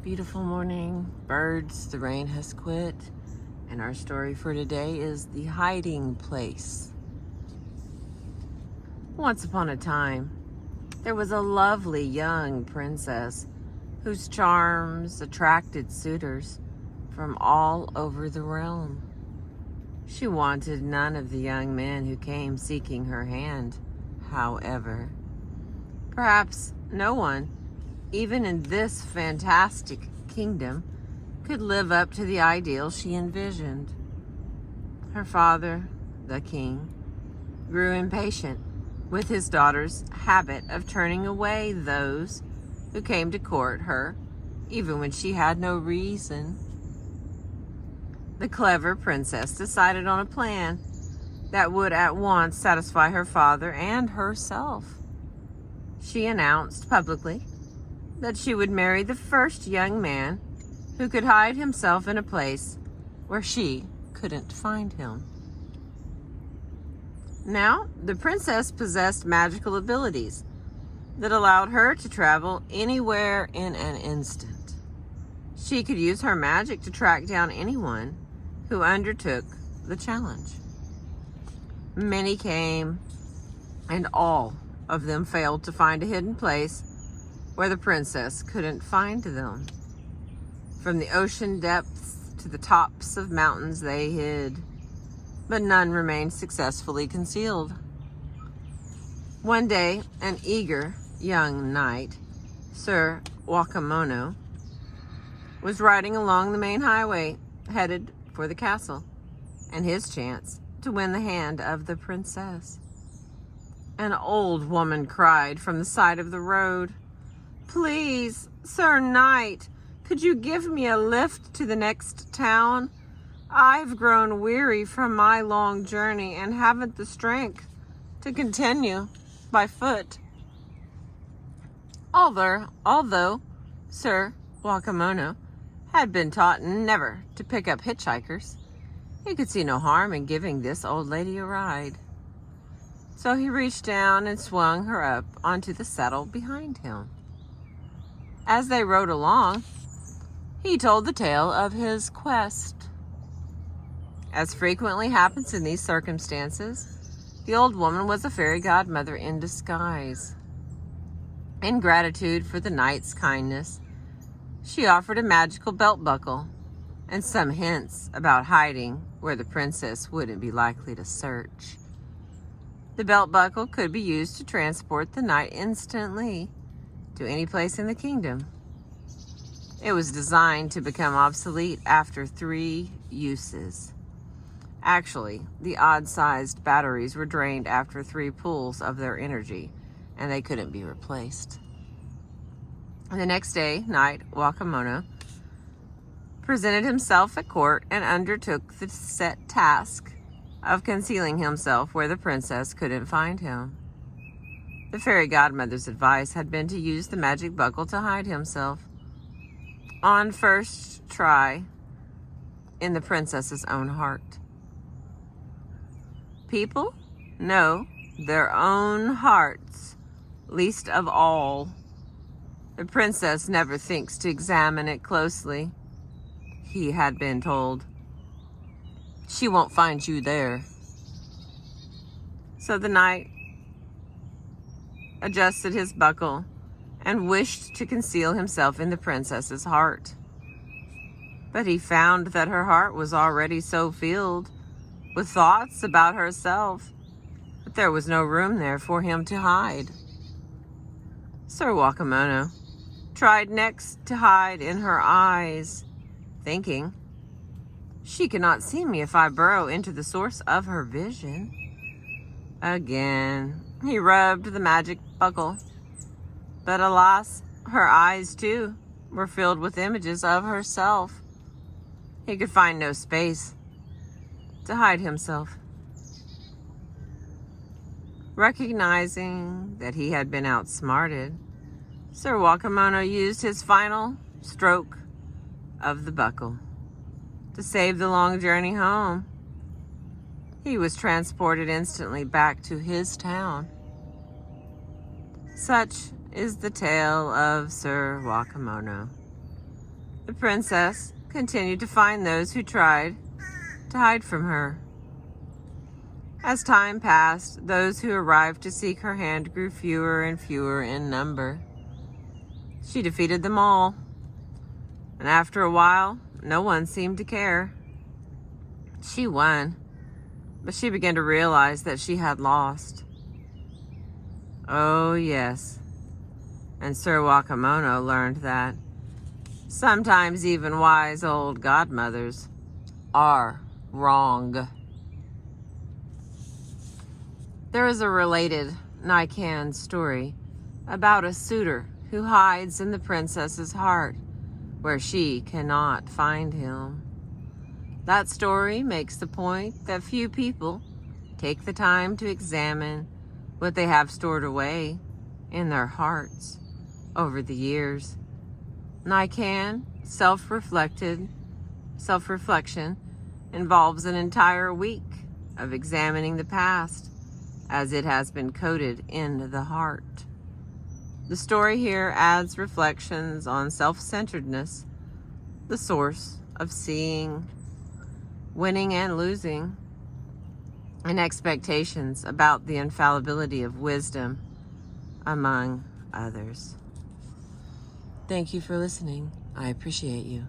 Beautiful morning, birds, the rain has quit, and our story for today is The Hiding Place. Once upon a time, there was a lovely young princess whose charms attracted suitors from all over the realm. She wanted none of the young men who came seeking her hand, however. Perhaps no one, even in this fantastic kingdom, could live up to the ideal she envisioned. Her father, the king, grew impatient with his daughter's habit of turning away those who came to court her, even when she had no reason. The clever princess decided on a plan that would at once satisfy her father and herself. She announced publicly that she would marry the first young man who could hide himself in a place where she couldn't find him. Now, the princess possessed magical abilities that allowed her to travel anywhere in an instant. She could use her magic to track down anyone who undertook the challenge. Many came, and all of them failed to find a hidden place where the princess couldn't find them. From the ocean depths to the tops of mountains they hid, but none remained successfully concealed. One day, an eager young knight, Sir Wakamono, was riding along the main highway, headed for the castle and his chance to win the hand of the princess. An old woman cried from the side of the road, "Please, Sir Knight, could you give me a lift to the next town? I've grown weary from my long journey and haven't the strength to continue by foot." Although Sir Wakamono had been taught never to pick up hitchhikers, he could see no harm in giving this old lady a ride. So he reached down and swung her up onto the saddle behind him. As they rode along, he told the tale of his quest. As frequently happens in these circumstances, the old woman was a fairy godmother in disguise. In gratitude for the knight's kindness, she offered a magical belt buckle and some hints about hiding where the princess wouldn't be likely to search. The belt buckle could be used to transport the knight instantly to any place in the kingdom. It was designed to become obsolete after 3 uses. Actually, the odd-sized batteries were drained after 3 pulls of their energy, and they couldn't be replaced. The next day, Knight Wakamono presented himself at court and undertook the set task of concealing himself where the princess couldn't find him. The fairy godmother's advice had been to use the magic buckle to hide himself on first try in the princess's own heart. People know their own hearts least of all. The princess never thinks to examine it closely, he had been told. She won't find you there. So the knight adjusted his buckle and wished to conceal himself in the princess's heart. But he found that her heart was already so filled with thoughts about herself that there was no room there for him to hide. Sir Wakamono tried next to hide in her eyes, thinking, "She cannot see me if I burrow into the source of her vision." Again, he rubbed the magic buckle, but alas, her eyes too were filled with images of herself. He could find no space to hide himself. Recognizing that he had been outsmarted, Sir Wakamono used his final stroke of the buckle to save the long journey home. He was transported instantly back to his town. Such is the tale of Sir Wakamono. The princess continued to find those who tried to hide from her. As time passed, those who arrived to seek her hand grew fewer and fewer in number. She defeated them all, and after a while, no one seemed to care. She won, but she began to realize that she had lost. Oh, yes. And Sir Wakamono learned that sometimes even wise old godmothers are wrong. There is a related Nikan story about a suitor who hides in the princess's heart where she cannot find him. That story makes the point that few people take the time to examine what they have stored away in their hearts over the years. Nikan, self-reflection, involves an entire week of examining the past as it has been coded in the heart. The story here adds reflections on self-centeredness, the source of seeing, winning and losing, and expectations about the infallibility of wisdom, among others. Thank you for listening. I appreciate you.